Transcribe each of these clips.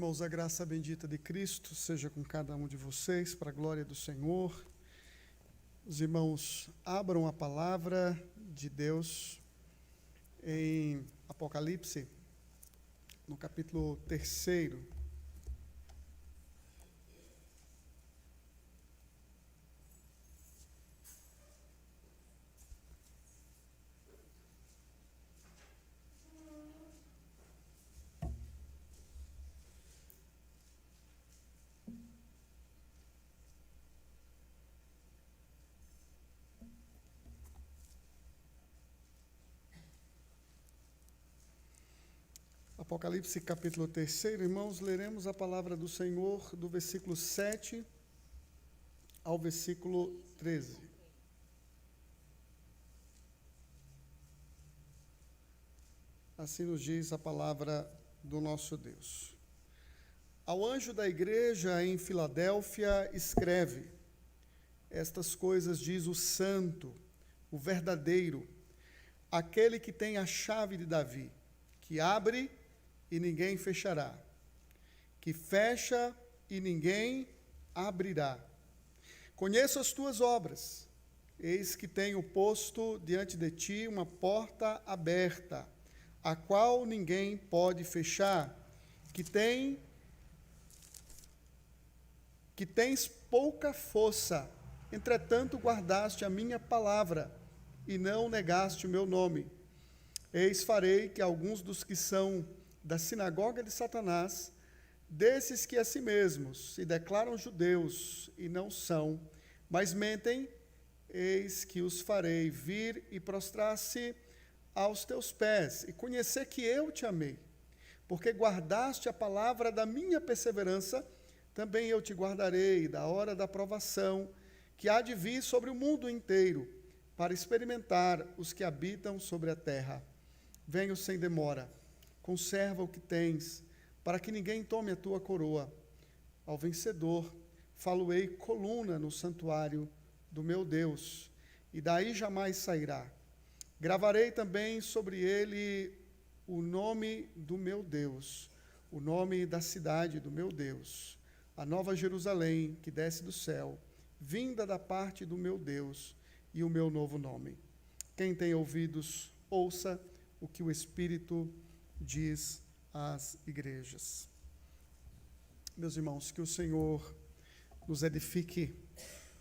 irmãos, a graça bendita de Cristo seja com cada um de vocês, para a glória do Senhor. Os irmãos, abram a palavra de Deus em Apocalipse, no capítulo 3. Apocalipse capítulo 3, irmãos, leremos a palavra do Senhor do versículo 7 ao versículo 13. Assim nos diz a palavra do nosso Deus. Ao anjo da igreja em Filadélfia escreve: estas coisas diz o santo, o verdadeiro, aquele que tem a chave de Davi, que abre e ninguém fechará, que fecha e ninguém abrirá. Conheço as tuas obras, eis que tenho posto diante de ti uma porta aberta, a qual ninguém pode fechar, que tens pouca força, entretanto guardaste a minha palavra, e não negaste o meu nome. Eis farei que alguns dos que são da sinagoga de Satanás, desses que a si mesmos se declaram judeus e não são, mas mentem, eis que os farei vir e prostrar-se aos teus pés, e conhecer que eu te amei. Porque guardaste a palavra da minha perseverança, também eu te guardarei da hora da provação, que há de vir sobre o mundo inteiro, para experimentar os que habitam sobre a terra. Venho sem demora, conserva o que tens, para que ninguém tome a tua coroa. Ao vencedor, falo-ei coluna no santuário do meu Deus, e daí jamais sairá. Gravarei também sobre ele o nome do meu Deus, o nome da cidade do meu Deus, a nova Jerusalém que desce do céu, vinda da parte do meu Deus, e o meu novo nome. Quem tem ouvidos, ouça o que o Espírito diz às igrejas. Meus irmãos, que o Senhor nos edifique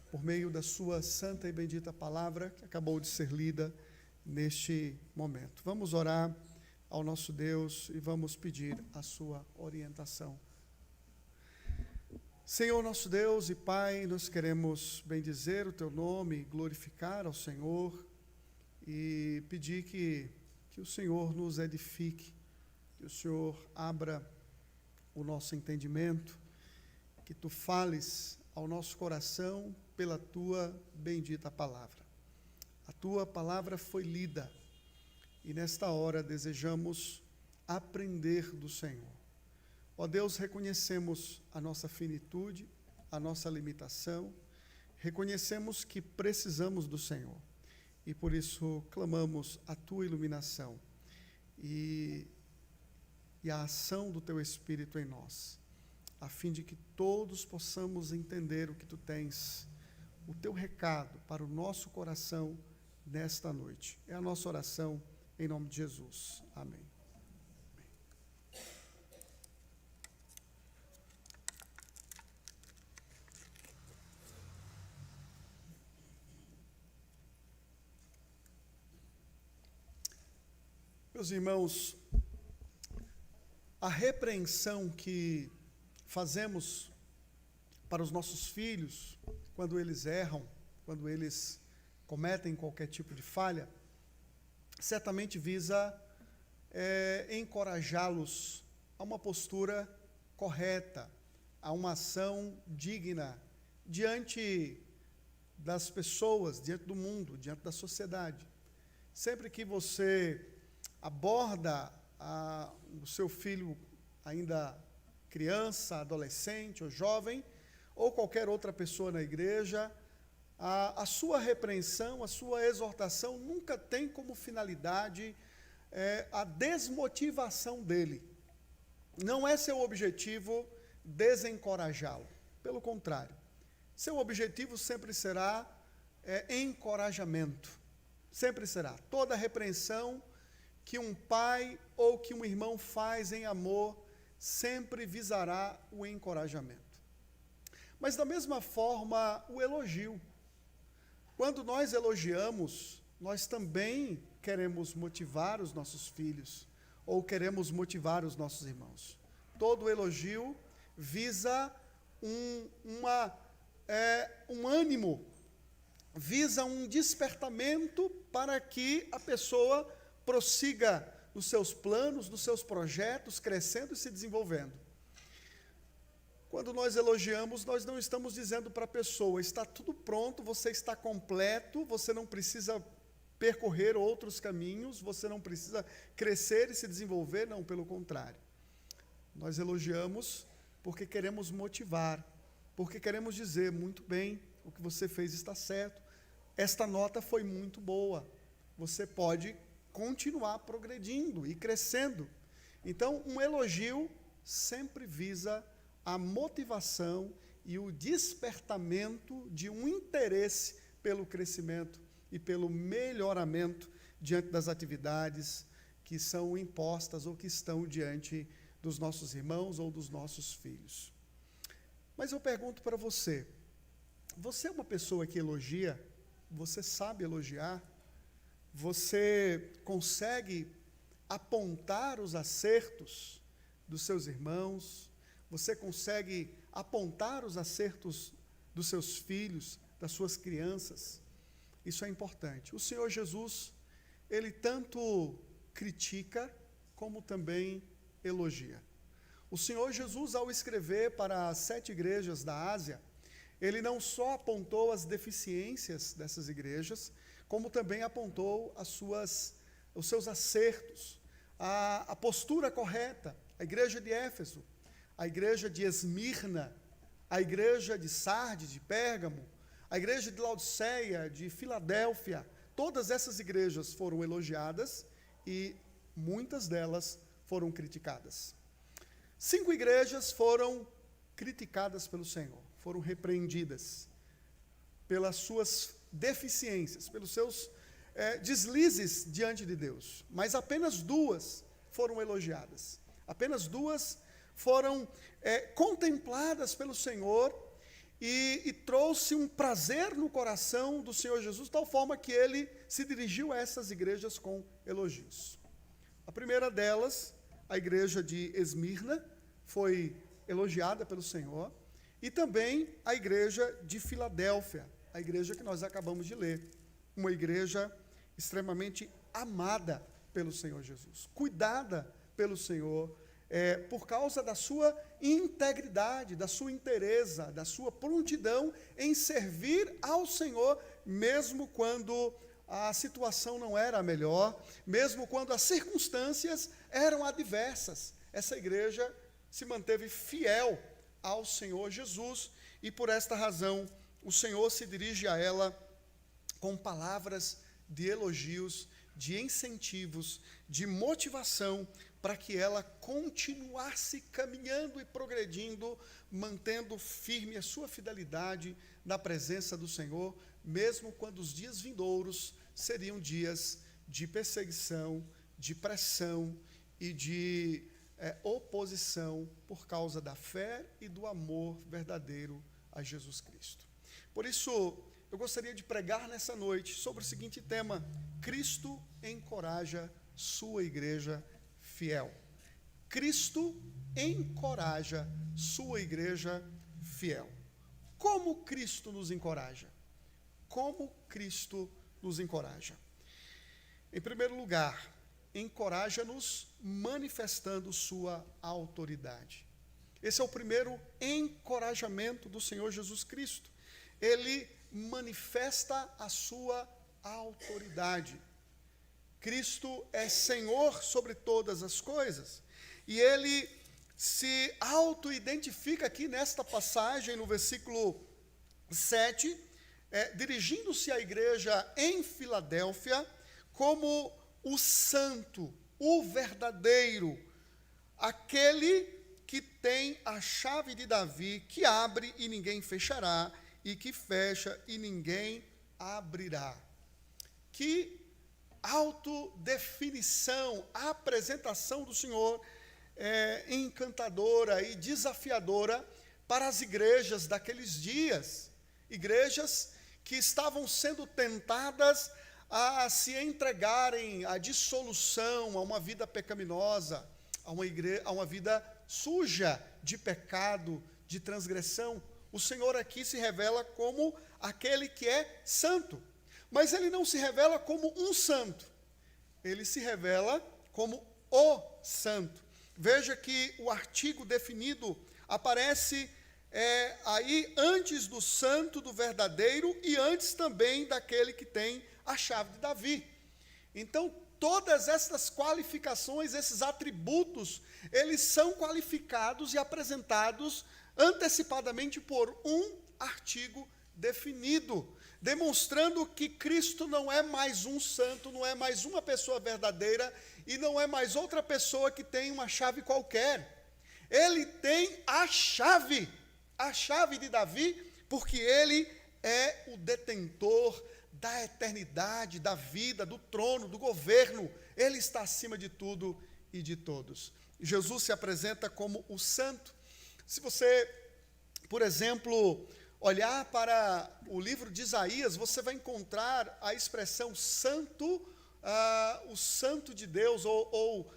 por meio da sua santa e bendita palavra que acabou de ser lida neste momento. Vamos orar ao nosso Deus e vamos pedir a sua orientação. Senhor nosso Deus e Pai, nós queremos bendizer o teu nome, glorificar ao Senhor e pedir que o Senhor nos edifique, que o Senhor abra o nosso entendimento, que tu fales ao nosso coração pela tua bendita palavra. A tua palavra foi lida e nesta hora desejamos aprender do Senhor. Ó Deus, reconhecemos a nossa finitude, a nossa limitação, reconhecemos que precisamos do Senhor e por isso clamamos a tua iluminação e a ação do teu Espírito em nós, a fim de que todos possamos entender o que tu tens, o teu recado para o nosso coração nesta noite. É a nossa oração em nome de Jesus. Amém. Meus irmãos, a repreensão que fazemos para os nossos filhos, quando eles erram, quando eles cometem qualquer tipo de falha, certamente visa encorajá-los a uma postura correta, a uma ação digna diante das pessoas, diante do mundo, diante da sociedade. Sempre que você aborda o seu filho ainda criança, adolescente ou jovem, ou qualquer outra pessoa na igreja, a sua repreensão, a sua exortação nunca tem como finalidade a desmotivação dele. não é seu objetivo desencorajá-lo. Pelo contrário, seu objetivo sempre será encorajamento. Sempre será. Toda repreensão que um pai ou que um irmão faz em amor sempre visará o encorajamento. Mas da mesma forma, o elogio. Quando nós elogiamos, nós também queremos motivar os nossos filhos, ou queremos motivar os nossos irmãos. Todo elogio visa um ânimo, visa um despertamento para que a pessoa prossiga nos seus planos, nos seus projetos, crescendo e se desenvolvendo. Quando nós elogiamos, nós não estamos dizendo para a pessoa, está tudo pronto, você está completo, você não precisa percorrer outros caminhos, você não precisa crescer e se desenvolver, não, pelo contrário. Nós elogiamos porque queremos motivar, porque queremos dizer, muito bem, o que você fez está certo, esta nota foi muito boa, você pode continuar progredindo e crescendo. Então, um elogio sempre visa a motivação e o despertamento de um interesse pelo crescimento e pelo melhoramento diante das atividades que são impostas ou que estão diante dos nossos irmãos ou dos nossos filhos. Mas eu pergunto para você, você é uma pessoa que elogia? Você sabe elogiar? Você consegue apontar os acertos dos seus irmãos? Você consegue apontar os acertos dos seus filhos, das suas crianças? Isso é importante. O Senhor Jesus, Ele tanto critica, como também elogia. O Senhor Jesus, ao escrever para as 7 igrejas da Ásia, Ele não só apontou as deficiências dessas igrejas, como também apontou os seus acertos, a postura correta. A igreja de Éfeso, a igreja de Esmirna, a igreja de Sardes, de Pérgamo, a igreja de Laodiceia, de Filadélfia, todas essas igrejas foram elogiadas e muitas delas foram criticadas. 5 igrejas foram criticadas pelo Senhor, foram repreendidas pelas suas deficiências, pelos seus deslizes diante de Deus, mas apenas 2 foram elogiadas, apenas 2 foram contempladas pelo Senhor e trouxe um prazer no coração do Senhor Jesus, de tal forma que Ele se dirigiu a essas igrejas com elogios. A primeira delas, a igreja de Esmirna, foi elogiada pelo Senhor, e também a igreja de Filadélfia, a igreja que nós acabamos de ler, uma igreja extremamente amada pelo Senhor Jesus, cuidada pelo Senhor, por causa da sua integridade, da sua inteireza, da sua prontidão em servir ao Senhor, mesmo quando a situação não era a melhor, mesmo quando as circunstâncias eram adversas. Essa igreja se manteve fiel ao Senhor Jesus, e por esta razão o Senhor se dirige a ela com palavras de elogios, de incentivos, de motivação, para que ela continuasse caminhando e progredindo, mantendo firme a sua fidelidade na presença do Senhor, mesmo quando os dias vindouros seriam dias de perseguição, de pressão e de oposição por causa da fé e do amor verdadeiro a Jesus Cristo. Por isso, eu gostaria de pregar nessa noite sobre o seguinte tema: Cristo encoraja sua igreja fiel. Cristo encoraja sua igreja fiel. Como Cristo nos encoraja? Como Cristo nos encoraja? Em primeiro lugar, encoraja-nos manifestando sua autoridade. Esse é o primeiro encorajamento do Senhor Jesus Cristo. Ele manifesta a sua autoridade. Cristo é Senhor sobre todas as coisas, e Ele se auto-identifica aqui nesta passagem, no versículo 7, dirigindo-se à igreja em Filadélfia, como o santo, o verdadeiro, aquele que tem a chave de Davi, que abre e ninguém fechará, e que fecha e ninguém abrirá. Que autodefinição, a apresentação do Senhor encantadora e desafiadora para as igrejas daqueles dias. Igrejas que estavam sendo tentadas a se entregarem à dissolução, a uma vida pecaminosa, a uma vida suja de pecado, de transgressão. O Senhor aqui se revela como aquele que é santo. Mas ele não se revela como um santo. Ele se revela como o santo. Veja que o artigo definido aparece aí antes do santo, do verdadeiro, e antes também daquele que tem a chave de Davi. Então, todas essas qualificações, esses atributos, eles são qualificados e apresentados antecipadamente por um artigo definido, demonstrando que Cristo não é mais um santo, não é mais uma pessoa verdadeira e não é mais outra pessoa que tem uma chave qualquer. Ele tem a chave de Davi, porque ele é o detentor da eternidade, da vida, do trono, do governo. Ele está acima de tudo e de todos. Jesus se apresenta como o santo. Se você, por exemplo, olhar para o livro de Isaías, você vai encontrar a expressão santo, o santo de Deus, ou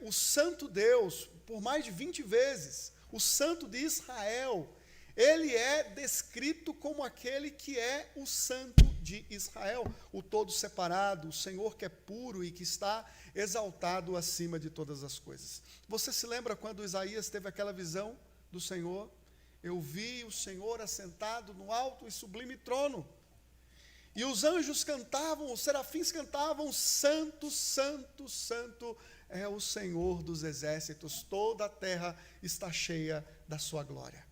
o santo Deus, por mais de 20 vezes. O santo de Israel, ele é descrito como aquele que é o santo de Israel, o todo separado, o Senhor que é puro e que está exaltado acima de todas as coisas. Você se lembra quando Isaías teve aquela visão do Senhor? Eu vi o Senhor assentado no alto e sublime trono. E os anjos cantavam, os serafins cantavam, santo, santo, santo é o Senhor dos exércitos, toda a terra está cheia da sua glória.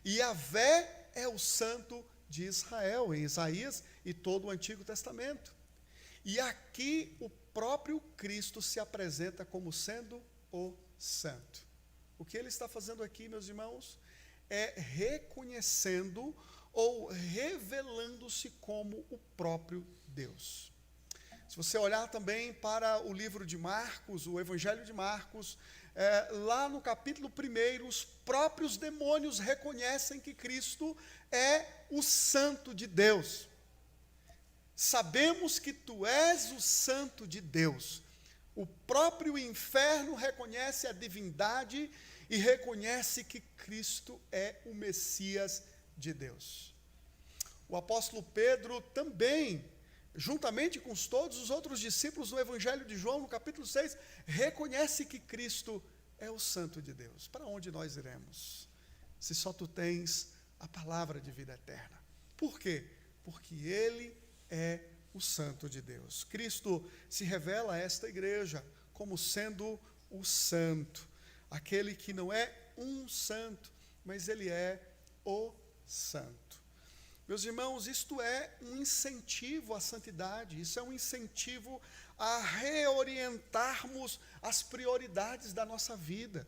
E Yahvé é o santo de Israel, em Isaías e todo o Antigo Testamento. E aqui o próprio Cristo se apresenta como sendo o santo. O que ele está fazendo aqui, meus irmãos, é reconhecendo ou revelando-se como o próprio Deus. Se você olhar também para o livro de Marcos, o Evangelho de Marcos, lá no capítulo 1, os próprios demônios reconhecem que Cristo é o santo de Deus. Sabemos que tu és o santo de Deus. O próprio inferno reconhece a divindade e reconhece que Cristo é o Messias de Deus. O apóstolo Pedro também, juntamente com todos os outros discípulos do Evangelho de João, no capítulo 6, reconhece que Cristo é o santo de Deus. Para onde nós iremos, se só tu tens a palavra de vida eterna? Por quê? Porque ele é o santo de Deus. Cristo se revela a esta igreja como sendo o santo, aquele que não é um santo, mas ele é o santo. Meus irmãos, isto é um incentivo à santidade, isso é um incentivo a reorientarmos as prioridades da nossa vida.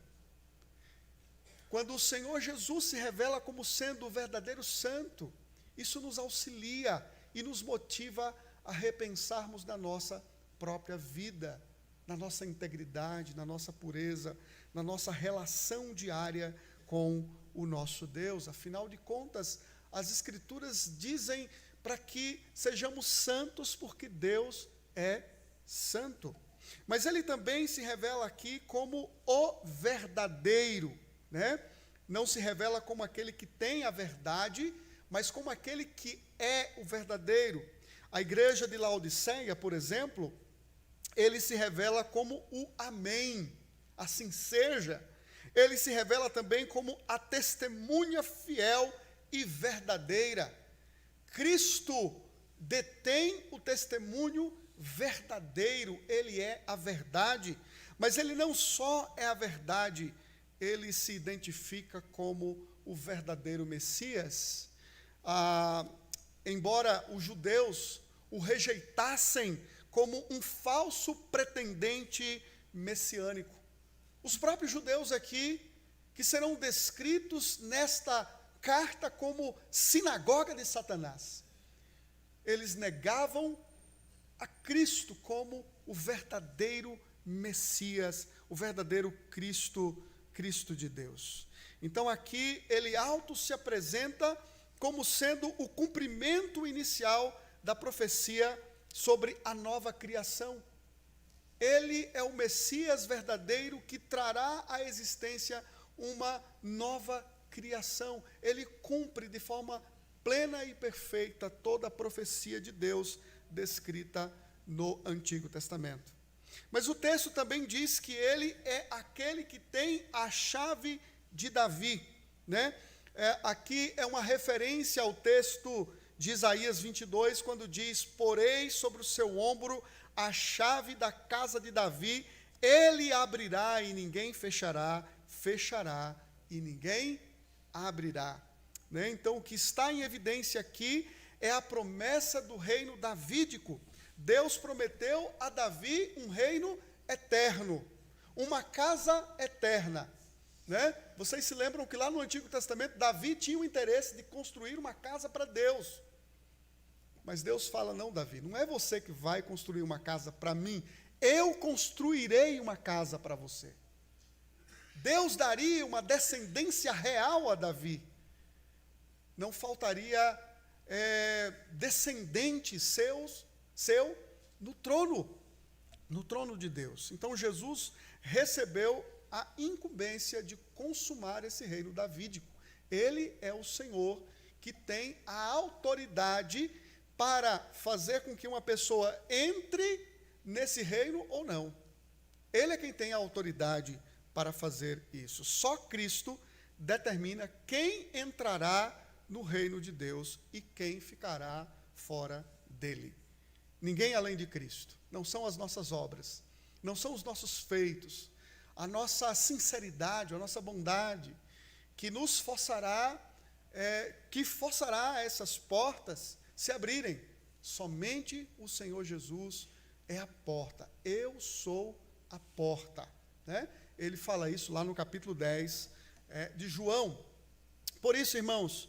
Quando o Senhor Jesus se revela como sendo o verdadeiro santo, isso nos auxilia e nos motiva a repensarmos na nossa própria vida, na nossa integridade, na nossa pureza, na nossa relação diária com o nosso Deus. Afinal de contas, as Escrituras dizem para que sejamos santos porque Deus é santo. Mas ele também se revela aqui como o verdadeiro, né? Não se revela como aquele que tem a verdade, mas como aquele que é o verdadeiro. A igreja de Laodiceia, por exemplo, ele se revela como o Amém, assim seja. Ele se revela também como a testemunha fiel e verdadeira. Cristo detém o testemunho verdadeiro, ele é a verdade, mas ele não só é a verdade, ele se identifica como o verdadeiro Messias. Embora os judeus o rejeitassem como um falso pretendente messiânico, Os próprios judeus aqui, que serão descritos nesta carta como sinagoga de Satanás, eles negavam a Cristo como o verdadeiro Messias, o verdadeiro Cristo de Deus. Então aqui ele se apresenta como sendo o cumprimento inicial da profecia sobre a nova criação. Ele é o Messias verdadeiro que trará à existência uma nova criação. Ele cumpre de forma plena e perfeita toda a profecia de Deus descrita no Antigo Testamento. Mas o texto também diz que ele é aquele que tem a chave de Davi, né? Aqui é uma referência ao texto de Isaías 22, quando diz: porei sobre o seu ombro a chave da casa de Davi, ele abrirá e ninguém fechará, fechará e ninguém abrirá. Né? Então, o que está em evidência aqui é a promessa do reino davídico. Deus prometeu a Davi um reino eterno, uma casa eterna. Né? Vocês se lembram que lá no Antigo Testamento, Davi tinha o interesse de construir uma casa para Deus. Mas Deus fala: não, Davi, não é você que vai construir uma casa para mim, eu construirei uma casa para você. Deus daria uma descendência real a Davi. Não faltaria descendente seu no trono de Deus. Então Jesus recebeu a incumbência de consumar esse reino davídico. Ele é o Senhor que tem a autoridade para fazer com que uma pessoa entre nesse reino ou não. Ele é quem tem a autoridade para fazer isso. Só Cristo determina quem entrará no reino de Deus e quem ficará fora dele. Ninguém além de Cristo. Não são as nossas obras, não são os nossos feitos, a nossa sinceridade, a nossa bondade, que nos forçará essas portas se abrirem. Somente o Senhor Jesus é a porta. Eu sou a porta. Né? Ele fala isso lá no capítulo 10 de João. Por isso, irmãos,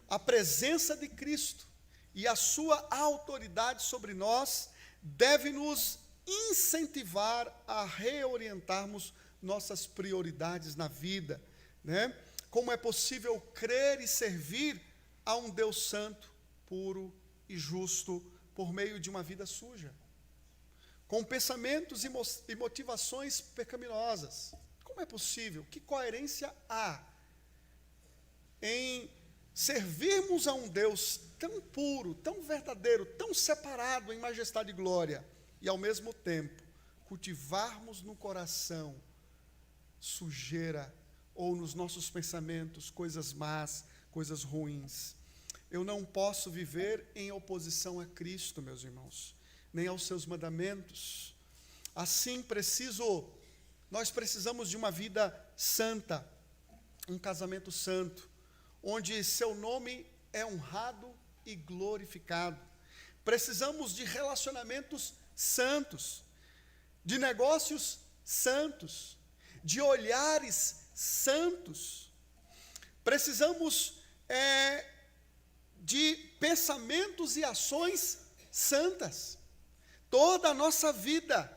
a presença de Cristo e a sua autoridade sobre nós deve nos incentivar a reorientarmos nossas prioridades na vida. Né? Como é possível crer e servir a um Deus santo, puro e justo, por meio de uma vida suja, com pensamentos e motivações pecaminosas? Como é possível? Que coerência há em servirmos a um Deus tão puro, tão verdadeiro, tão separado em majestade e glória, e ao mesmo tempo cultivarmos no coração sujeira, ou nos nossos pensamentos coisas más, coisas ruins? Eu não posso viver em oposição a Cristo, meus irmãos, nem aos seus mandamentos. Assim, nós precisamos de uma vida santa, um casamento santo, onde seu nome é honrado e glorificado. Precisamos de relacionamentos santos, de negócios santos, de olhares santos. Precisamos de pensamentos e ações santas. Toda a nossa vida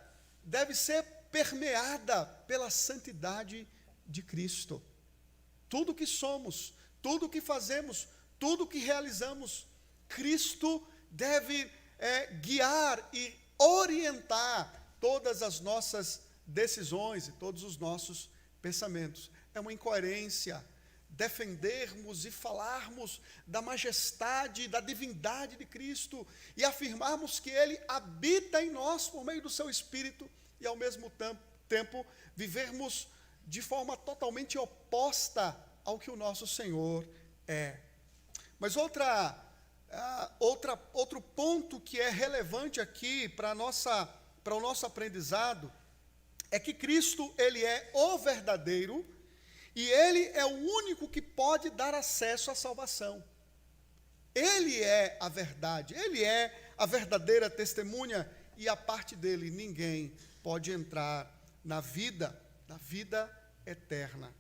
deve ser permeada pela santidade de Cristo. Tudo que somos, tudo que fazemos, tudo que realizamos, Cristo deve guiar e orientar todas as nossas decisões e todos os nossos pensamentos. É uma incoerência defendermos e falarmos da majestade, da divindade de Cristo e afirmarmos que Ele habita em nós por meio do seu Espírito e, ao mesmo tempo, vivermos de forma totalmente oposta ao que o nosso Senhor é. Mas outro ponto que é relevante aqui para o nosso aprendizado é que Cristo, Ele é o verdadeiro e Ele é o único que pode dar acesso à salvação. Ele é a verdade, Ele é a verdadeira testemunha, e a parte dele ninguém pode entrar na vida. da vida eterna.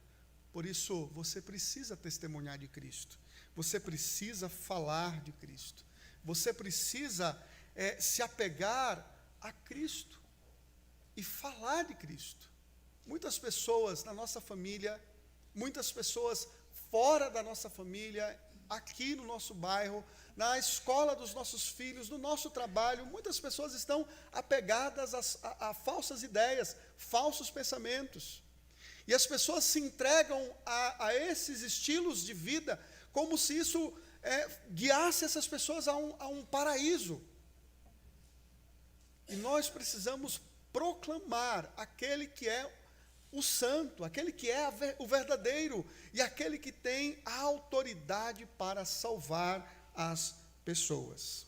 Por isso, você precisa testemunhar de Cristo. Você precisa falar de Cristo. Você precisa se apegar a Cristo e falar de Cristo. Muitas pessoas na nossa família, muitas pessoas fora da nossa família, aqui no nosso bairro, na escola dos nossos filhos, no nosso trabalho, muitas pessoas estão apegadas a falsas ideias, falsos pensamentos. E as pessoas se entregam a esses estilos de vida como se isso guiasse essas pessoas a um paraíso. E nós precisamos proclamar aquele que é o santo, aquele que é o verdadeiro e aquele que tem a autoridade para salvar as pessoas.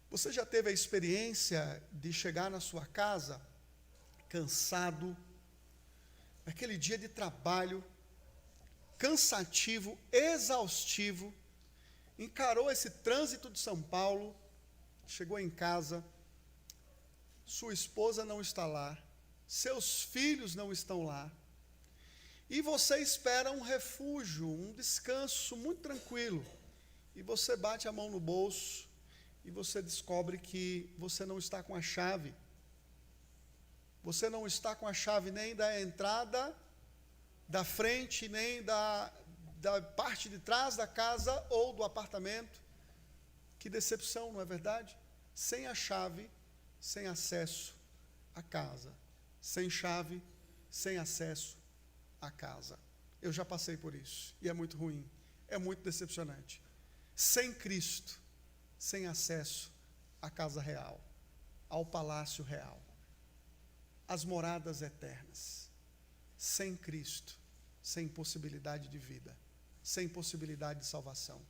Você já teve a experiência de chegar na sua casa cansado, aquele dia de trabalho, cansativo, exaustivo, encarou esse trânsito de São Paulo, chegou em casa, sua esposa não está lá, seus filhos não estão lá, e você espera um refúgio, um descanso muito tranquilo, e você bate a mão no bolso, e você descobre que você não está com a chave. Você não está com a chave nem da entrada, da frente, nem da parte de trás da casa ou do apartamento. Que decepção, não é verdade? Sem a chave, sem acesso à casa. Sem chave, sem acesso à casa. Eu já passei por isso, e é muito ruim, é muito decepcionante. Sem Cristo, sem acesso à casa real, ao palácio real, às moradas eternas. Sem Cristo, sem possibilidade de vida, sem possibilidade de salvação.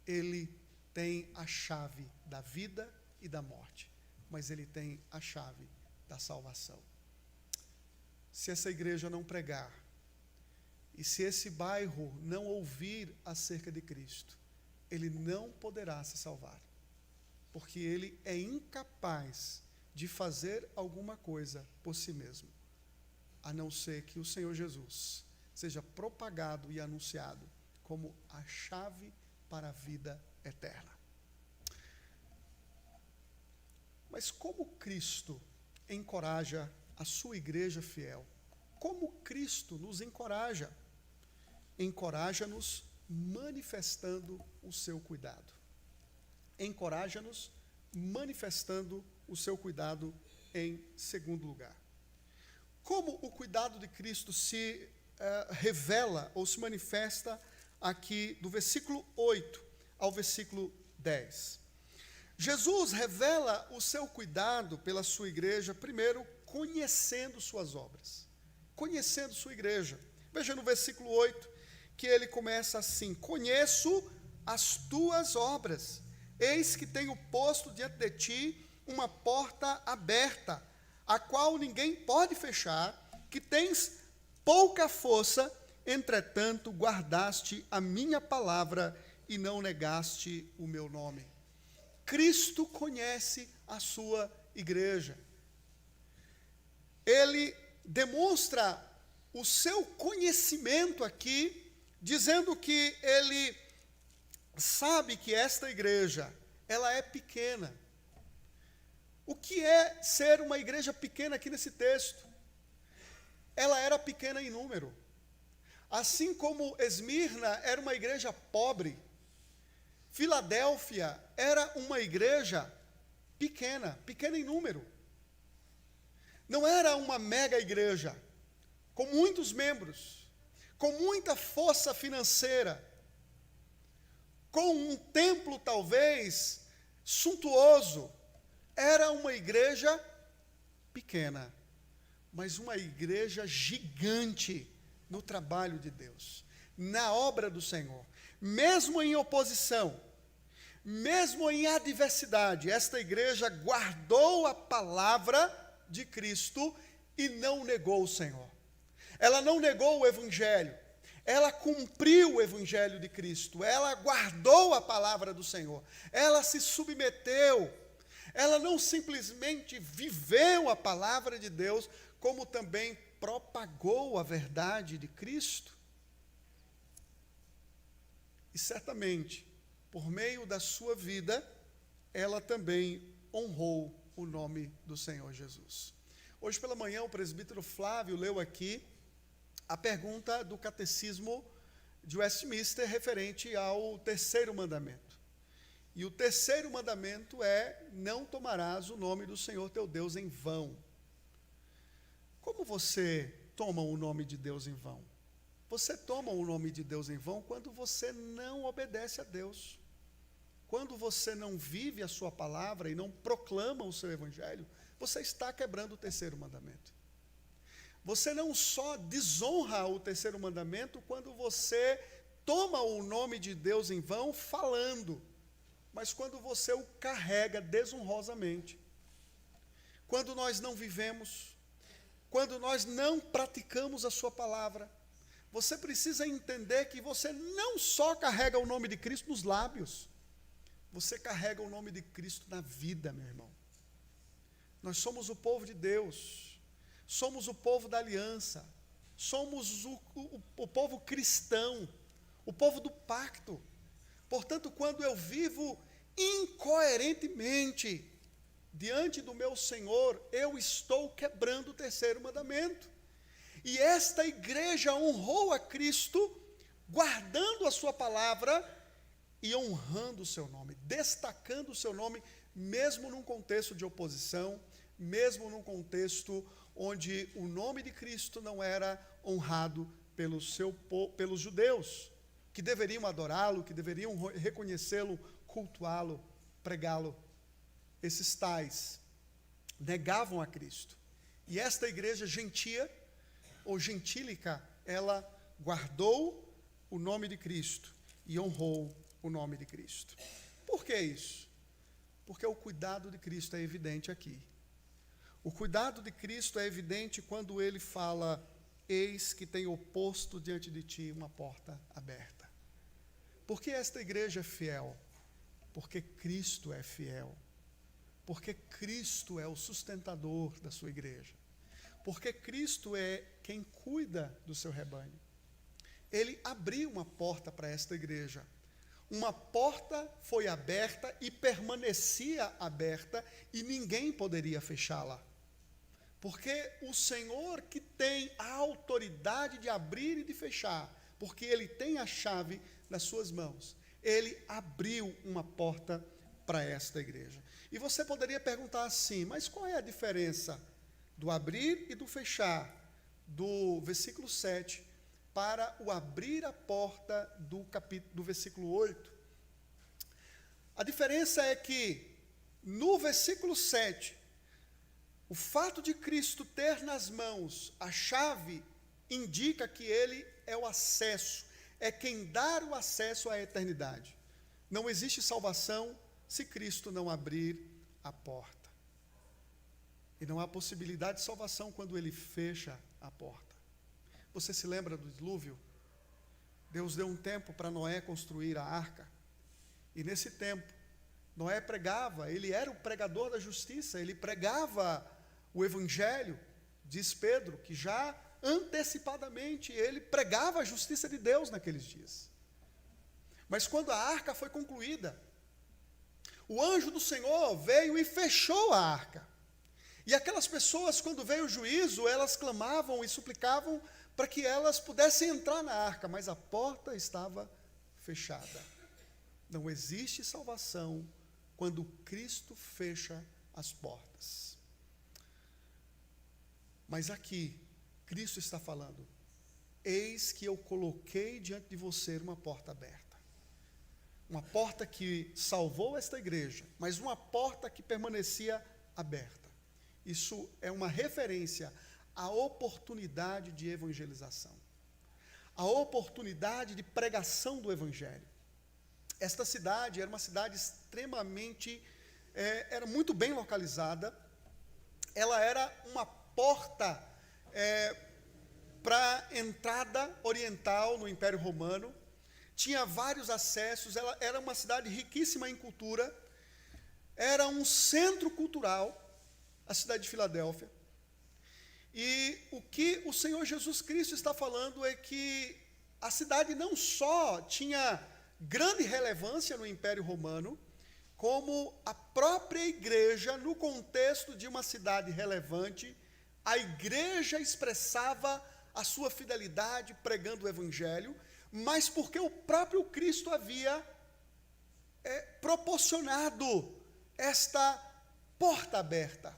Ele tem a chave da vida e da morte, mas ele tem a chave da salvação. Se essa igreja não pregar, e se esse bairro não ouvir acerca de Cristo, ele não poderá se salvar, porque ele é incapaz de fazer alguma coisa por si mesmo, a não ser que o Senhor Jesus seja propagado e anunciado como a chave para a vida eterna. Mas como Cristo encoraja a sua igreja fiel? Como Cristo nos encoraja? Encoraja-nos manifestando o seu cuidado. Encoraja-nos manifestando o seu cuidado em segundo lugar. Como o cuidado de Cristo se revela ou se manifesta aqui do versículo 8 ao versículo 10. Jesus revela o seu cuidado pela sua igreja, primeiro, conhecendo suas obras. Conhecendo sua igreja. Veja no versículo 8, que ele começa assim: conheço as tuas obras, eis que tenho posto diante de ti uma porta aberta, a qual ninguém pode fechar, que tens pouca força, entretanto guardaste a minha palavra e não negaste o meu nome. Cristo conhece a sua igreja. Ele demonstra o seu conhecimento aqui, dizendo que ele sabe que esta igreja, ela é pequena. O que é ser uma igreja pequena aqui nesse texto? Ela era pequena em número. Assim como Esmirna era uma igreja pobre, Filadélfia era uma igreja pequena, pequena em número. Não era uma mega igreja, com muitos membros, com muita força financeira, com um templo talvez suntuoso. Era uma igreja pequena, mas uma igreja gigante no trabalho de Deus, na obra do Senhor. Mesmo em oposição, mesmo em adversidade, esta igreja guardou a palavra de Cristo e não negou o Senhor. Ela não negou o Evangelho, ela cumpriu o Evangelho de Cristo, ela guardou a palavra do Senhor, ela se submeteu, Ela não simplesmente viveu a palavra de Deus, como também propagou a verdade de Cristo. E certamente, por meio da sua vida, ela também honrou o nome do Senhor Jesus. Hoje pela manhã, o presbítero Flávio leu aqui a pergunta do catecismo de Westminster referente ao terceiro mandamento. E o terceiro mandamento é: não tomarás o nome do Senhor teu Deus em vão. Como você toma o nome de Deus em vão? Você toma o nome de Deus em vão quando você não obedece a Deus. Quando você não vive a sua palavra e não proclama o seu evangelho, você está quebrando o terceiro mandamento. Você não só desonra o terceiro mandamento quando você toma o nome de Deus em vão falando, mas quando você o carrega desonrosamente. Quando nós não vivemos, quando nós não praticamos a sua palavra, você precisa entender que você não só carrega o nome de Cristo nos lábios, você carrega o nome de Cristo na vida, meu irmão. Nós somos o povo de Deus, somos o povo da aliança, somos o povo cristão, o povo do pacto. Portanto, quando eu vivo incoerentemente diante do meu Senhor, eu estou quebrando o terceiro mandamento. E esta igreja honrou a Cristo, guardando a sua palavra e honrando o seu nome, destacando o seu nome, mesmo num contexto de oposição, mesmo num contexto onde o nome de Cristo não era honrado pelos judeus, que deveriam adorá-lo, que deveriam reconhecê-lo, cultuá-lo, pregá-lo. Esses tais negavam a Cristo. E esta igreja gentia, ou gentílica, ela guardou o nome de Cristo e honrou o nome de Cristo. Por que isso? Porque o cuidado de Cristo é evidente aqui. O cuidado de Cristo é evidente quando ele fala: eis que tenho posto diante de ti uma porta aberta. Por que esta igreja é fiel? Porque Cristo é fiel. Porque Cristo é o sustentador da sua igreja. Porque Cristo é quem cuida do seu rebanho. Ele abriu uma porta para esta igreja. Uma porta foi aberta e permanecia aberta e ninguém poderia fechá-la. Porque o Senhor que tem a autoridade de abrir e de fechar, porque Ele tem a chave nas suas mãos, Ele abriu uma porta para esta igreja. E você poderia perguntar assim: mas qual é a diferença do abrir e do fechar, do versículo 7, para o abrir a porta do versículo 8? A diferença é que, no versículo 7, o fato de Cristo ter nas mãos a chave indica que Ele é o acesso, é quem dá o acesso à eternidade. Não existe salvação se Cristo não abrir a porta. E não há possibilidade de salvação quando Ele fecha a porta. Você se lembra do dilúvio? Deus deu um tempo para Noé construir a arca. E nesse tempo, Noé pregava, ele era o pregador da justiça, ele pregava o evangelho, diz Pedro, que já antecipadamente ele pregava a justiça de Deus naqueles dias. Mas quando a arca foi concluída, o anjo do Senhor veio e fechou a arca. E aquelas pessoas, quando veio o juízo, elas clamavam e suplicavam para que elas pudessem entrar na arca, mas a porta estava fechada. Não existe salvação quando Cristo fecha as portas. Mas aqui, Cristo está falando: eis que eu coloquei diante de você uma porta aberta. Uma porta que salvou esta igreja, mas uma porta que permanecia aberta. Isso é uma referência à oportunidade de evangelização, à oportunidade de pregação do evangelho. Esta cidade era uma cidade extremamente, era muito bem localizada. Ela era uma porta para a entrada oriental no Império Romano. Tinha vários acessos. Ela era uma cidade riquíssima em cultura. era um centro cultural, a cidade de Filadélfia. E o que o Senhor Jesus Cristo está falando é que a cidade não só tinha grande relevância no Império Romano, como a própria igreja, no contexto de uma cidade relevante, a igreja expressava a sua fidelidade pregando o Evangelho, mas porque o próprio Cristo havia proporcionado esta porta aberta.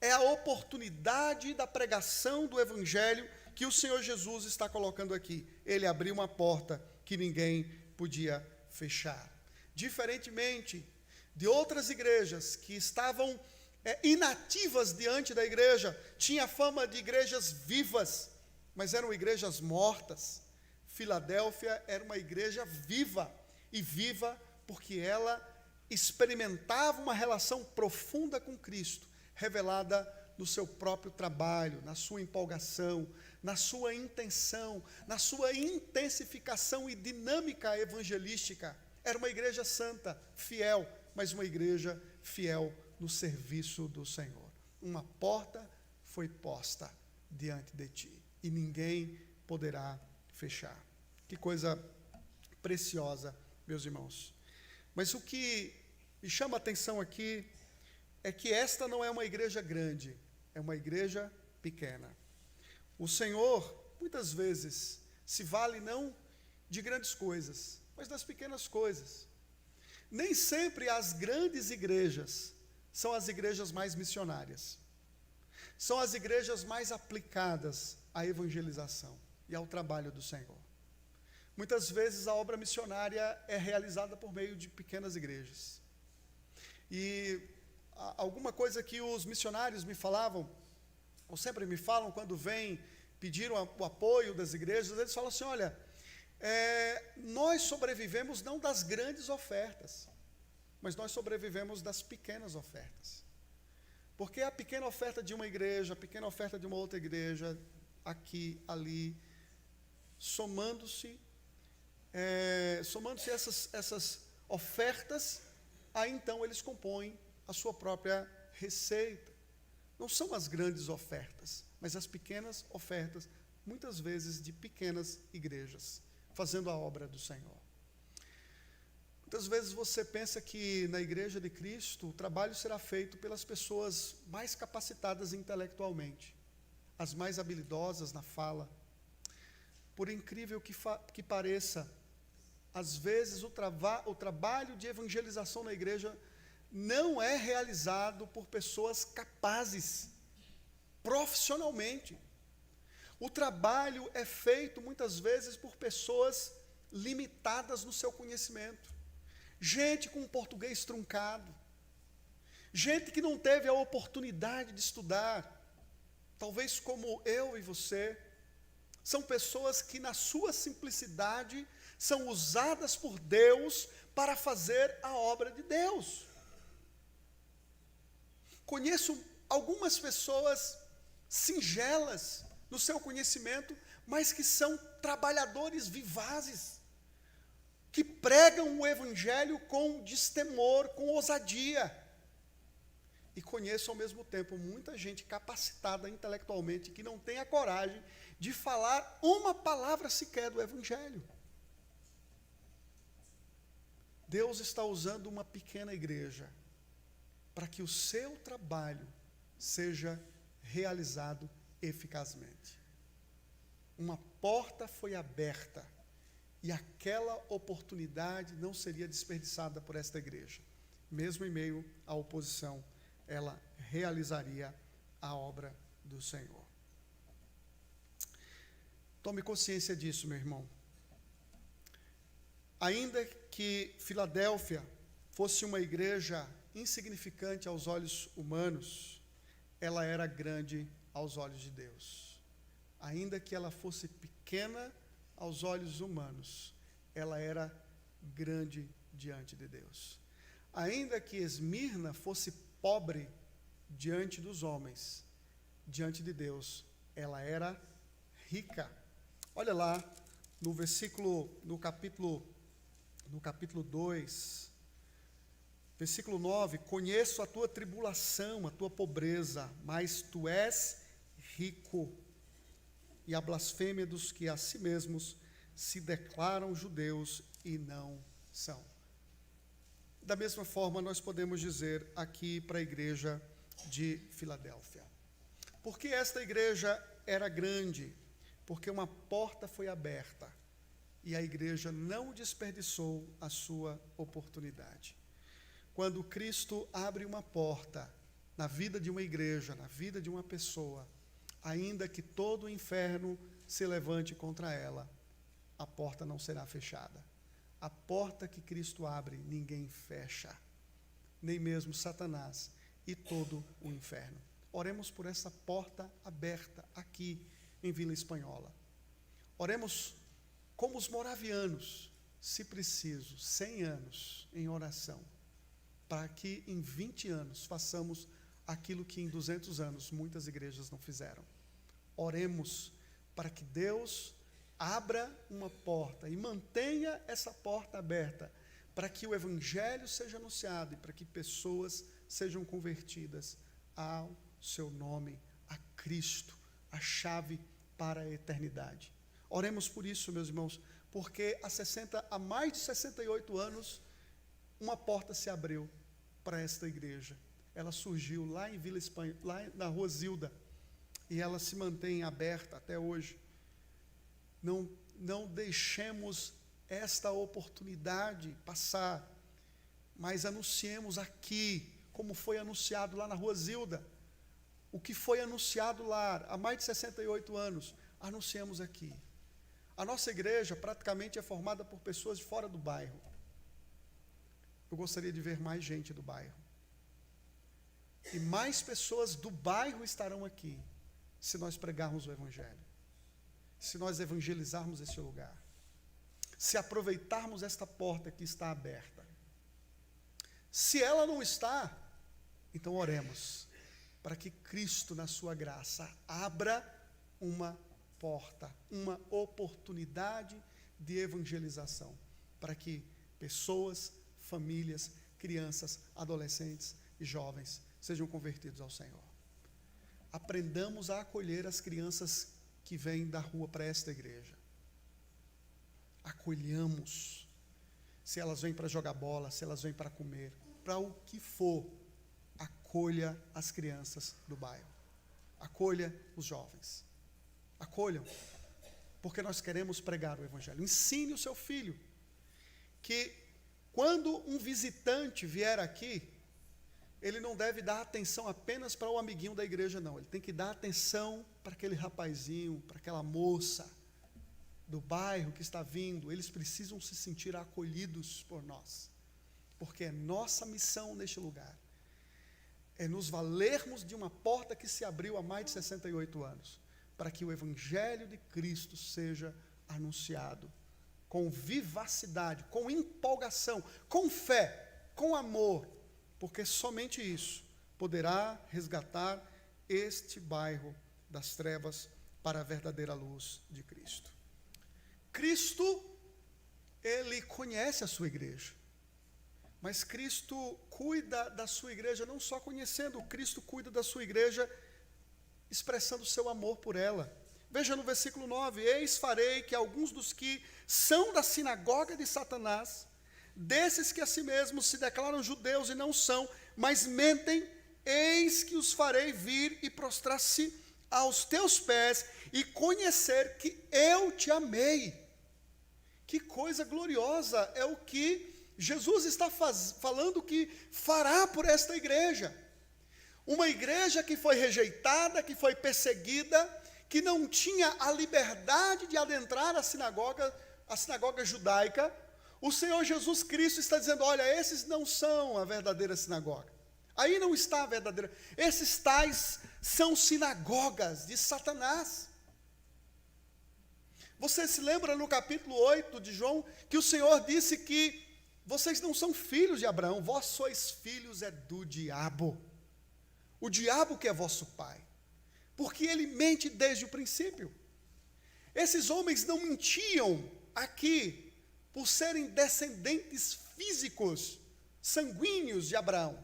É a oportunidade da pregação do Evangelho que o Senhor Jesus está colocando aqui. Ele abriu uma porta que ninguém podia fechar. Diferentemente de outras igrejas que estavam inativas diante da igreja, tinha fama de igrejas vivas, mas eram igrejas mortas. Filadélfia era uma igreja viva, e viva porque ela experimentava uma relação profunda com Cristo, revelada no seu próprio trabalho, na sua empolgação, na sua intenção, na sua intensificação e dinâmica evangelística. Era uma igreja santa, fiel, mas uma igreja fiel no serviço do Senhor. Uma porta foi posta diante de ti, e ninguém poderá fechar. Que coisa preciosa, meus irmãos. Mas o que me chama a atenção aqui é que esta não é uma igreja grande, é uma igreja pequena. O Senhor, muitas vezes, se vale não de grandes coisas, mas das pequenas coisas. Nem sempre as grandes igrejas são as igrejas mais missionárias. São as igrejas mais aplicadas à evangelização e ao trabalho do Senhor. Muitas vezes a obra missionária é realizada por meio de pequenas igrejas. E alguma coisa que os missionários me falavam, ou sempre me falam quando vêm pedir o apoio das igrejas, eles falam assim, olha, nós sobrevivemos não das grandes ofertas, mas nós sobrevivemos das pequenas ofertas. Porque a pequena oferta de uma igreja, a pequena oferta de uma outra igreja, aqui, ali, somando-se essas ofertas, aí então eles compõem a sua própria receita. Não são as grandes ofertas, mas as pequenas ofertas, muitas vezes de pequenas igrejas, fazendo a obra do Senhor. Muitas vezes você pensa que na igreja de Cristo o trabalho será feito pelas pessoas mais capacitadas intelectualmente, as mais habilidosas na fala. Por incrível que pareça, às vezes o trabalho de evangelização na igreja não é realizado por pessoas capazes, profissionalmente. O trabalho é feito muitas vezes por pessoas limitadas no seu conhecimento. Gente com português truncado, gente que não teve a oportunidade de estudar, talvez como eu e você. São pessoas que na sua simplicidade são usadas por Deus para fazer a obra de Deus. Conheço algumas pessoas singelas no seu conhecimento, mas que são trabalhadores vivazes, que pregam o Evangelho com destemor, com ousadia. E conheço ao mesmo tempo muita gente capacitada intelectualmente que não tem a coragem de falar uma palavra sequer do Evangelho. Deus está usando uma pequena igreja para que o seu trabalho seja realizado eficazmente. Uma porta foi aberta e aquela oportunidade não seria desperdiçada por esta igreja. Mesmo em meio à oposição, ela realizaria a obra do Senhor. Tome consciência disso, meu irmão. Ainda que Filadélfia fosse uma igreja insignificante aos olhos humanos, ela era grande aos olhos de Deus. Ainda que ela fosse pequena aos olhos humanos, ela era grande diante de Deus. Ainda que Esmirna fosse pobre diante dos homens, diante de Deus, ela era rica. Olha lá no capítulo 2, Versículo 9: conheço a tua tribulação, a tua pobreza, mas tu és rico. E a blasfêmia dos que a si mesmos se declaram judeus e não são. Da mesma forma, nós podemos dizer aqui para a igreja de Filadélfia. Porque esta igreja era grande, porque uma porta foi aberta e a igreja não desperdiçou a sua oportunidade. Quando Cristo abre uma porta na vida de uma igreja, na vida de uma pessoa, ainda que todo o inferno se levante contra ela, a porta não será fechada. A porta que Cristo abre, ninguém fecha, nem mesmo Satanás e todo o inferno. Oremos por essa porta aberta aqui em Vila Espanhola. Oremos como os moravianos, se preciso, 100 anos em oração, para que em 20 anos façamos aquilo que em 200 anos muitas igrejas não fizeram. Oremos para que Deus abra uma porta e mantenha essa porta aberta, para que o Evangelho seja anunciado e para que pessoas sejam convertidas ao seu nome, a Cristo, a chave para a eternidade. Oremos por isso, meus irmãos, porque há mais de 68 anos, uma porta se abriu para esta igreja. Ela surgiu lá em Vila Espanha, lá na Rua Zilda, e ela se mantém aberta até hoje. Não deixemos esta oportunidade passar, mas anunciemos aqui, como foi anunciado lá na Rua Zilda. O que foi anunciado lá há mais de 68 anos, anunciamos aqui. A nossa igreja praticamente é formada por pessoas de fora do bairro. Eu gostaria de ver mais gente do bairro. E mais pessoas do bairro estarão aqui, se nós pregarmos o Evangelho. Se nós evangelizarmos esse lugar. Se aproveitarmos esta porta que está aberta. Se ela não está, então oremos, para que Cristo, na sua graça, abra uma porta, uma oportunidade de evangelização, para que pessoas, famílias, crianças, adolescentes e jovens sejam convertidos ao Senhor. Aprendamos a acolher as crianças que vêm da rua para esta igreja. Acolhamos. Se elas vêm para jogar bola, se elas vêm para comer, para o que for, acolha as crianças do bairro. Acolha os jovens. Acolham, porque nós queremos pregar o Evangelho. Ensine o seu filho que quando um visitante vier aqui, ele não deve dar atenção apenas para o amiguinho da igreja, não. Ele tem que dar atenção para aquele rapazinho, para aquela moça do bairro que está vindo. Eles precisam se sentir acolhidos por nós, porque é nossa missão neste lugar. É nos valermos de uma porta que se abriu há mais de 68 anos, para que o Evangelho de Cristo seja anunciado com vivacidade, com empolgação, com fé, com amor, porque somente isso poderá resgatar este bairro das trevas para a verdadeira luz de Cristo. Cristo, Ele conhece a sua igreja, mas Cristo cuida da sua igreja, não só conhecendo, Cristo cuida da sua igreja, expressando o seu amor por ela. Veja no versículo 9: eis farei que alguns dos que são da sinagoga de Satanás, desses que a si mesmos se declaram judeus e não são, mas mentem, eis que os farei vir e prostrar-se aos teus pés e conhecer que eu te amei. Que coisa gloriosa é o que Jesus está falando que fará por esta igreja. Uma igreja que foi rejeitada, que foi perseguida, que não tinha a liberdade de adentrar a sinagoga judaica. O Senhor Jesus Cristo está dizendo: olha, esses não são a verdadeira sinagoga. Aí não está a verdadeira. Esses tais são sinagogas de Satanás. Você se lembra no capítulo 8 de João, que o Senhor disse que vocês não são filhos de Abraão, vós sois filhos do diabo. O diabo que é vosso pai, porque ele mente desde o princípio. Esses homens não mentiam aqui por serem descendentes físicos sanguíneos de Abraão.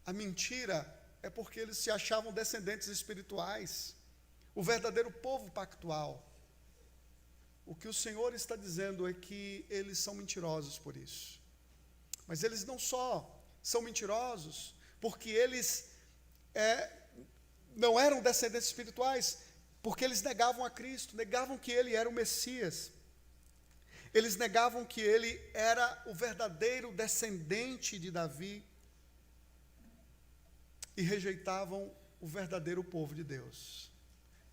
A mentira é porque eles se achavam descendentes espirituais, o verdadeiro povo pactual. O que o Senhor está dizendo é que eles são mentirosos por isso. Mas eles não só são mentirosos, porque eles não eram descendentes espirituais, porque eles negavam a Cristo, negavam que Ele era o Messias. Eles negavam que Ele era o verdadeiro descendente de Davi e rejeitavam o verdadeiro povo de Deus.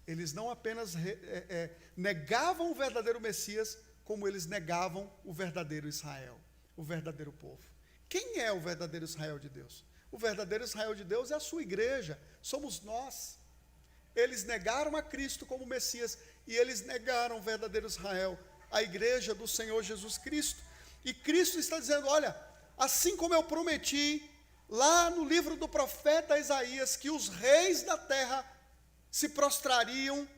Eles não apenas negavam o verdadeiro Messias, como eles negavam o verdadeiro Israel, o verdadeiro povo. Quem é o verdadeiro Israel de Deus? O verdadeiro Israel de Deus é a sua igreja, somos nós. Eles negaram a Cristo como Messias e eles negaram o verdadeiro Israel, a igreja do Senhor Jesus Cristo. E Cristo está dizendo, olha, assim como eu prometi lá no livro do profeta Isaías, que os reis da terra se prostrariam,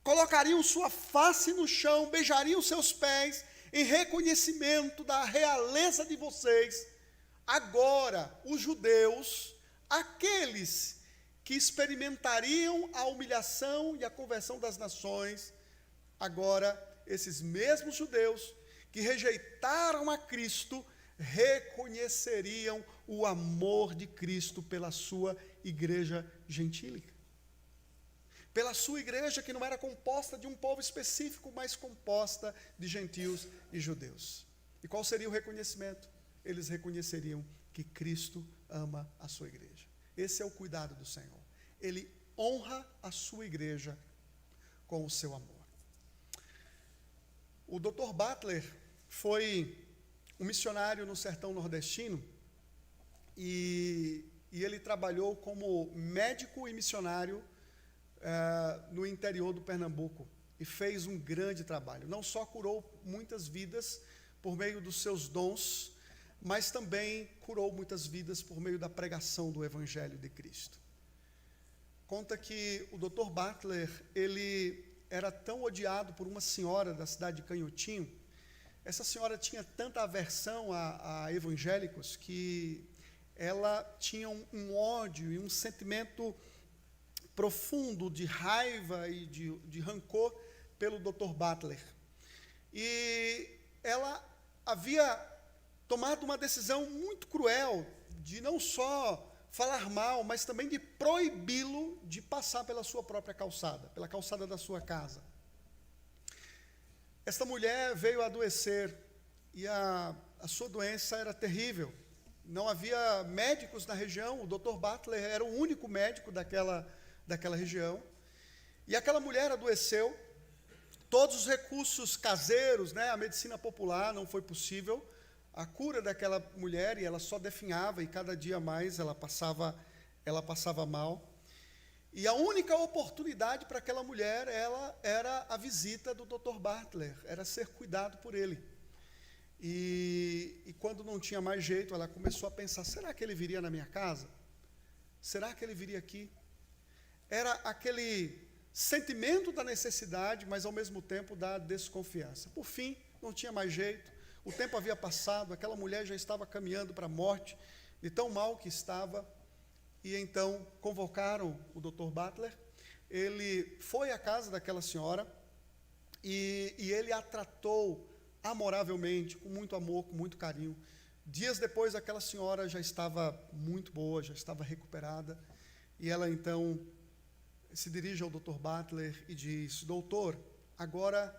colocariam sua face no chão, beijariam seus pés, em reconhecimento da realeza de vocês. Agora, os judeus, aqueles que experimentariam a humilhação e a conversão das nações, agora, esses mesmos judeus que rejeitaram a Cristo, reconheceriam o amor de Cristo pela sua igreja gentílica. Pela sua igreja que não era composta de um povo específico, mas composta de gentios e judeus. E qual seria o reconhecimento? Eles reconheceriam que Cristo ama a sua igreja. Esse é o cuidado do Senhor. Ele honra a sua igreja com o seu amor. O Dr. Butler foi um missionário no sertão nordestino e ele trabalhou como médico e missionário no interior do Pernambuco e fez um grande trabalho. Não só curou muitas vidas por meio dos seus dons, mas também curou muitas vidas por meio da pregação do Evangelho de Cristo. Conta que o Dr. Butler, ele era tão odiado por uma senhora da cidade de Canhotinho. Essa senhora tinha tanta aversão a evangélicos que ela tinha um ódio e um sentimento profundo de raiva e de rancor pelo Dr. Butler. E ela havia tomado uma decisão muito cruel de não só falar mal, mas também de proibi-lo de passar pela sua própria calçada, pela calçada da sua casa. Esta mulher veio a adoecer e a sua doença era terrível. Não havia médicos na região, o Dr. Butler era o único médico daquela região. E aquela mulher adoeceu, todos os recursos caseiros, a medicina popular não foi possível, a cura daquela mulher, e ela só definhava, e cada dia mais ela passava mal. E a única oportunidade para aquela mulher era a visita do Dr. Butler, era ser cuidado por ele. E quando não tinha mais jeito, ela começou a pensar, será que ele viria na minha casa? Será que ele viria aqui? Era aquele sentimento da necessidade, mas ao mesmo tempo da desconfiança. Por fim, não tinha mais jeito, o tempo havia passado, aquela mulher já estava caminhando para a morte, de tão mal que estava, e então convocaram o Dr. Butler. Ele foi à casa daquela senhora, e ele a tratou amoravelmente, com muito amor, com muito carinho. Dias depois, aquela senhora já estava muito boa, já estava recuperada, e ela então se dirige ao Dr. Butler e diz, doutor, agora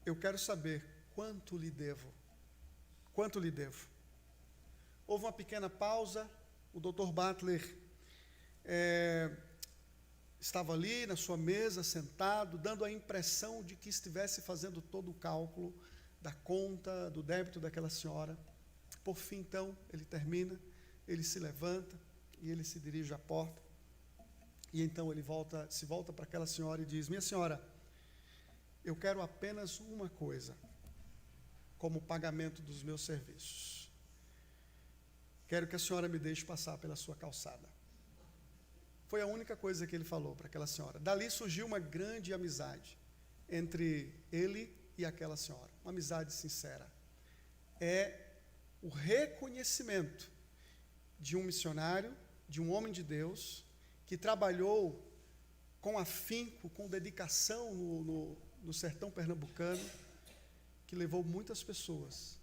eu quero saber quanto lhe devo. Quanto lhe devo? Houve uma pequena pausa, o Dr. Butler estava ali na sua mesa, sentado, dando a impressão de que estivesse fazendo todo o cálculo da conta, do débito daquela senhora. Por fim, então, ele termina, ele se levanta e ele se dirige à porta. E então ele se volta para aquela senhora e diz, minha senhora, eu quero apenas uma coisa, como pagamento dos meus serviços. Quero que a senhora me deixe passar pela sua calçada. Foi a única coisa que ele falou para aquela senhora. Dali surgiu uma grande amizade entre ele e aquela senhora. Uma amizade sincera. É o reconhecimento de um missionário, de um homem de Deus, que trabalhou com afinco, com dedicação no sertão pernambucano, que levou muitas pessoas,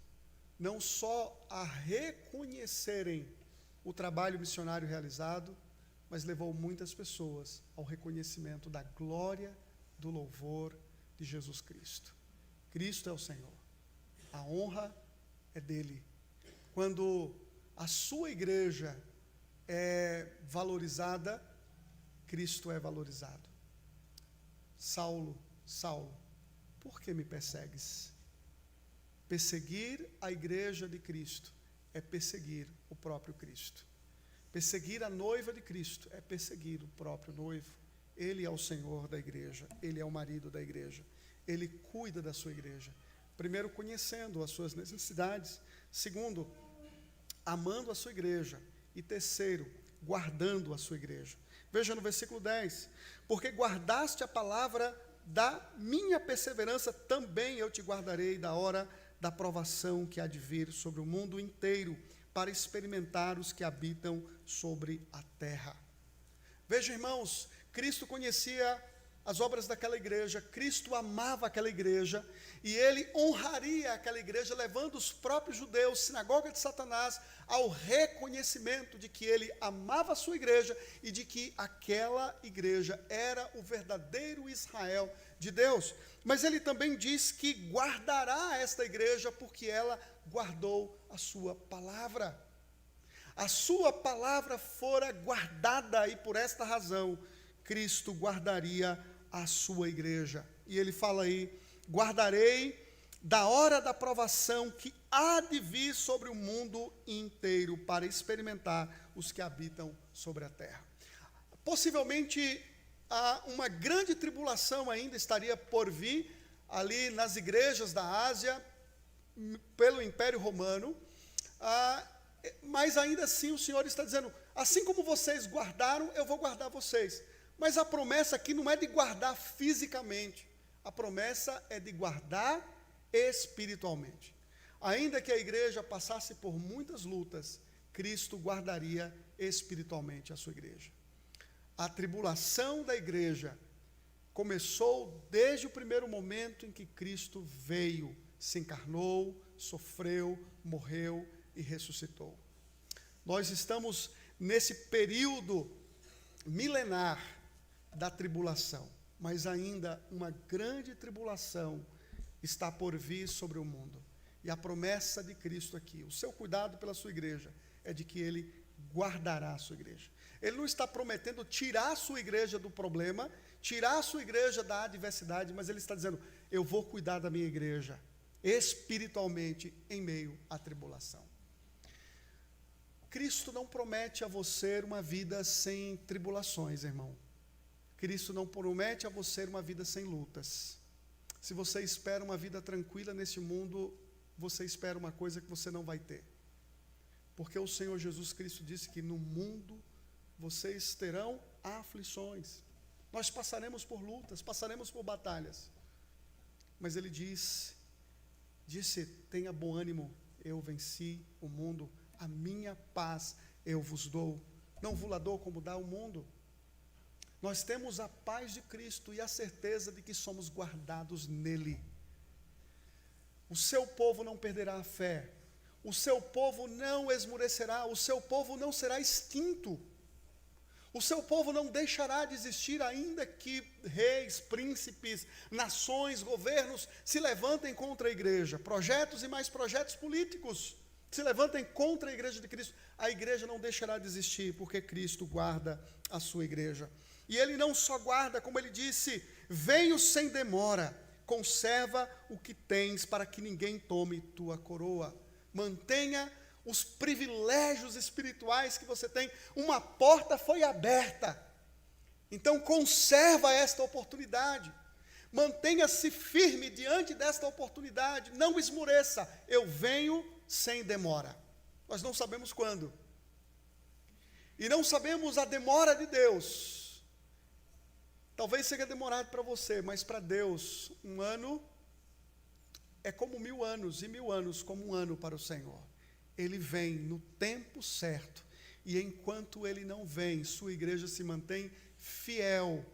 não só a reconhecerem o trabalho missionário realizado, mas levou muitas pessoas ao reconhecimento da glória, do louvor de Jesus Cristo. Cristo é o Senhor. A honra é dele. Quando a sua igreja é valorizada, Cristo é valorizado. Saulo, Saulo, por que me persegues? Perseguir a igreja de Cristo é perseguir o próprio Cristo. Perseguir a noiva de Cristo é perseguir o próprio noivo. Ele é o Senhor da igreja, ele é o marido da igreja, ele cuida da sua igreja. Primeiro, conhecendo as suas necessidades. Segundo, amando a sua igreja. E terceiro, guardando a sua igreja. Veja no versículo 10: porque guardaste a palavra da minha perseverança, também eu te guardarei da hora da provação que há de vir sobre o mundo inteiro, para experimentar os que habitam sobre a terra. Veja, irmãos, Cristo conhecia as obras daquela igreja, Cristo amava aquela igreja, e ele honraria aquela igreja, levando os próprios judeus, sinagoga de Satanás, ao reconhecimento de que ele amava a sua igreja e de que aquela igreja era o verdadeiro Israel de Deus. Mas ele também diz que guardará esta igreja porque ela guardou a sua palavra. A sua palavra fora guardada, e por esta razão Cristo guardaria a sua igreja. E ele fala aí: guardarei da hora da provação que há de vir sobre o mundo inteiro, para experimentar os que habitam sobre a terra. Possivelmente uma grande tribulação ainda estaria por vir ali nas igrejas da Ásia, pelo Império Romano, mas ainda assim o Senhor está dizendo: assim como vocês guardaram, eu vou guardar vocês. Mas a promessa aqui não é de guardar fisicamente, a promessa é de guardar espiritualmente. Ainda que a igreja passasse por muitas lutas, Cristo guardaria espiritualmente a sua igreja. A tribulação da igreja começou desde o primeiro momento em que Cristo veio, se encarnou, sofreu, morreu e ressuscitou. Nós estamos nesse período milenar da tribulação, mas ainda uma grande tribulação está por vir sobre o mundo. E a promessa de Cristo aqui, o seu cuidado pela sua igreja, é de que ele guardará a sua igreja. Ele não está prometendo tirar a sua igreja do problema, tirar a sua igreja da adversidade, mas ele está dizendo: eu vou cuidar da minha igreja espiritualmente em meio à tribulação. Cristo não promete a você uma vida sem tribulações, irmão. Cristo não promete a você uma vida sem lutas. Se você espera uma vida tranquila nesse mundo, você espera uma coisa que você não vai ter. Porque o Senhor Jesus Cristo disse que no mundo vocês terão aflições. Nós passaremos por lutas, passaremos por batalhas. Mas ele disse: tenha bom ânimo, eu venci o mundo, a minha paz eu vos dou. Não vos la dou como dá o mundo. Nós temos a paz de Cristo e a certeza de que somos guardados nele. O seu povo não perderá a fé, o seu povo não esmorecerá, o seu povo não será extinto, o seu povo não deixará de existir, ainda que reis, príncipes, nações, governos se levantem contra a igreja, projetos e mais projetos políticos se levantem contra a igreja de Cristo, a igreja não deixará de existir, porque Cristo guarda a sua igreja. E ele não só guarda, como ele disse: venho sem demora, conserva o que tens, para que ninguém tome tua coroa. Mantenha os privilégios espirituais que você tem. Uma porta foi aberta, então conserva esta oportunidade. Mantenha-se firme diante desta oportunidade, não esmoreça. Eu venho sem demora. Nós não sabemos quando, e não sabemos a demora de Deus. Talvez seja demorado para você, mas para Deus, um ano é como 1000 anos, e 1000 anos como um ano para o Senhor. ele vem no tempo certo. E enquanto ele não vem, sua igreja se mantém fiel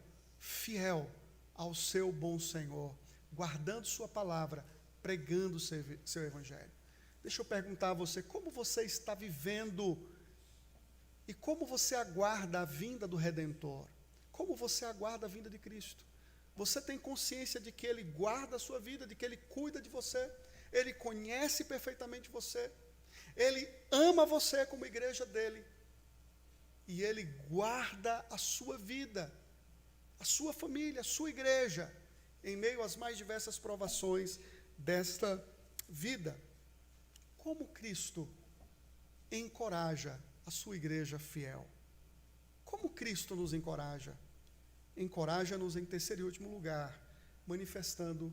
ao seu bom Senhor, guardando sua palavra, pregando seu evangelho. Deixa eu perguntar a você, como você está vivendo e como você aguarda a vinda do Redentor? Como você aguarda a vinda de Cristo? Você tem consciência de que Ele guarda a sua vida, de que Ele cuida de você, Ele conhece perfeitamente você, Ele ama você como igreja dEle, e Ele guarda a sua vida, a sua família, a sua igreja, em meio às mais diversas provações desta vida. Como Cristo encoraja a sua igreja fiel? Como Cristo nos encoraja? Encoraja-nos em terceiro e último lugar, manifestando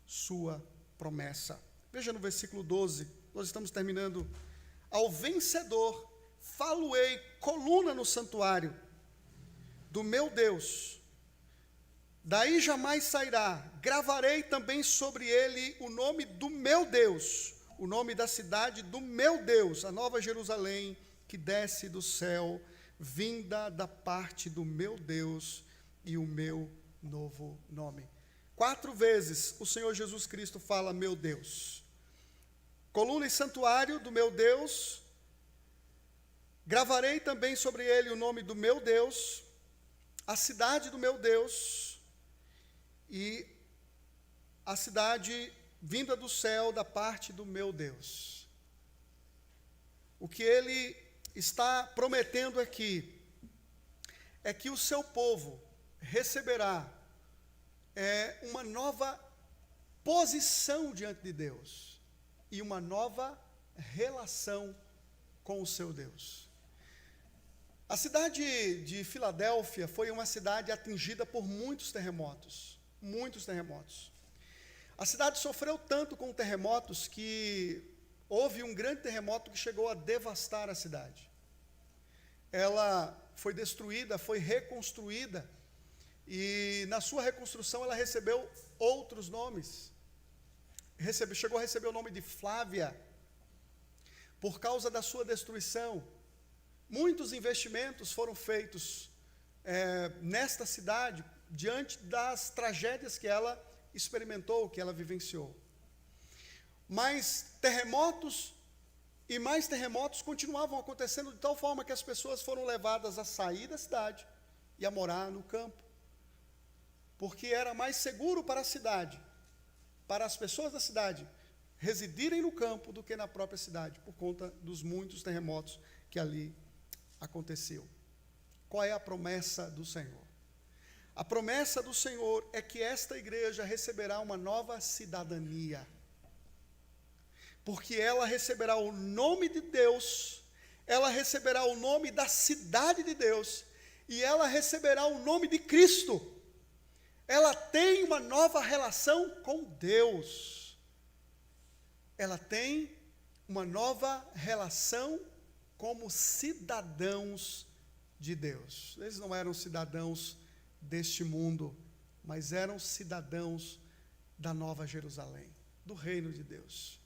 sua promessa. Veja no versículo 12, nós estamos terminando. Ao vencedor, falo-ei coluna no santuário do meu Deus, daí jamais sairá. Gravarei também sobre ele o nome do meu Deus, o nome da cidade do meu Deus, a nova Jerusalém, que desce do céu, vinda da parte do meu Deus, e o meu novo nome. 4 vezes o Senhor Jesus Cristo fala, meu Deus. Coluna e santuário do meu Deus, gravarei também sobre ele o nome do meu Deus, a cidade do meu Deus, e a cidade vinda do céu da parte do meu Deus. O que ele está prometendo aqui é que o seu povo receberá uma nova posição diante de Deus e uma nova relação com o seu Deus. A cidade de Filadélfia foi uma cidade atingida por muitos terremotos, A cidade sofreu tanto com terremotos que houve um grande terremoto que chegou a devastar a cidade. Ela foi destruída, foi reconstruída, e na sua reconstrução ela recebeu outros nomes. Chegou a receber o nome de Flávia, por causa da sua destruição. Muitos investimentos foram feitos nesta cidade, diante das tragédias que ela experimentou, que ela vivenciou. Mas terremotos e mais terremotos continuavam acontecendo, de tal forma que as pessoas foram levadas a sair da cidade e a morar no campo, porque era mais seguro para a cidade, para as pessoas da cidade, residirem no campo do que na própria cidade, por conta dos muitos terremotos que ali aconteceu. Qual é a promessa do Senhor? A promessa do Senhor é que esta igreja receberá uma nova cidadania, porque ela receberá o nome de Deus, ela receberá o nome da cidade de Deus, e ela receberá o nome de Cristo. Ela tem uma nova relação com Deus. Ela tem uma nova relação como cidadãos de Deus. Eles não eram cidadãos deste mundo, mas eram cidadãos da Nova Jerusalém, do reino de Deus.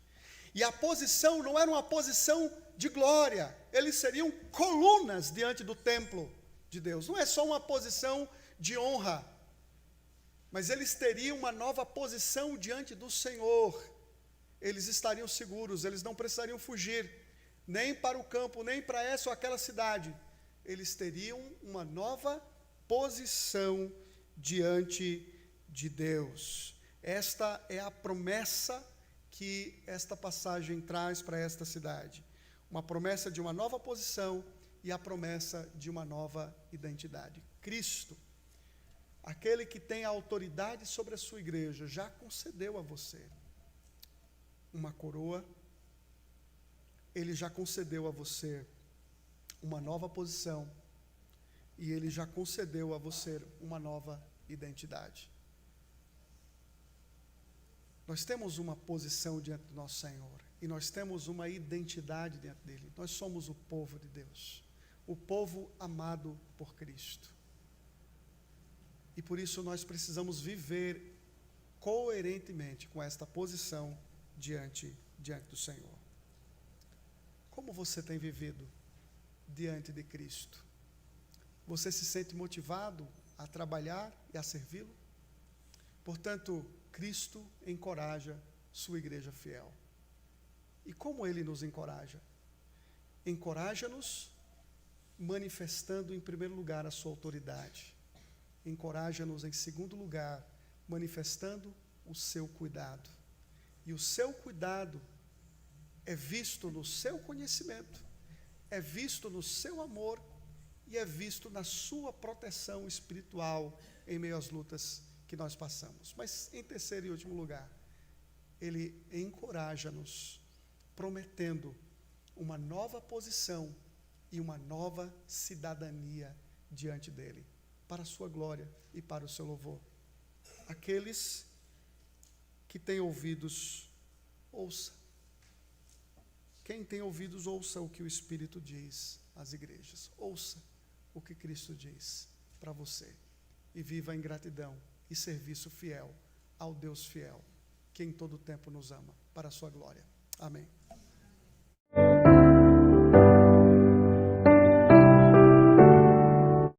E a posição não era uma posição de glória, eles seriam colunas diante do templo de Deus. Não é só uma posição de honra, mas eles teriam uma nova posição diante do Senhor. Eles estariam seguros, eles não precisariam fugir, nem para o campo, nem para essa ou aquela cidade. Eles teriam uma nova posição diante de Deus. Esta é a promessa que esta passagem traz para esta cidade. Uma promessa de uma nova posição e a promessa de uma nova identidade. Cristo, aquele que tem a autoridade sobre a sua igreja, já concedeu a você uma coroa, ele já concedeu a você uma nova posição, e ele já concedeu a você uma nova identidade. Nós temos uma posição diante do nosso Senhor, e nós temos uma identidade diante dele. Nós somos o povo de Deus, o povo amado por Cristo. E por isso nós precisamos viver coerentemente com esta posição diante do Senhor. Como você tem vivido diante de Cristo? Você se sente motivado a trabalhar e a servi-lo? Portanto, Cristo encoraja sua igreja fiel. E como ele nos encoraja? Encoraja-nos manifestando, em primeiro lugar, a sua autoridade. Encoraja-nos, em segundo lugar, manifestando o seu cuidado. E o seu cuidado é visto no seu conhecimento, é visto no seu amor e é visto na sua proteção espiritual em meio às lutas que nós passamos. Mas, em terceiro e último lugar, ele encoraja-nos, prometendo uma nova posição e uma nova cidadania diante dele, para a sua glória e para o seu louvor. Aqueles que têm ouvidos, ouça. Quem tem ouvidos, ouça o que o Espírito diz às igrejas. Ouça o que Cristo diz para você. E viva em gratidão e serviço fiel ao Deus fiel, que em todo tempo nos ama, para a sua glória. Amém.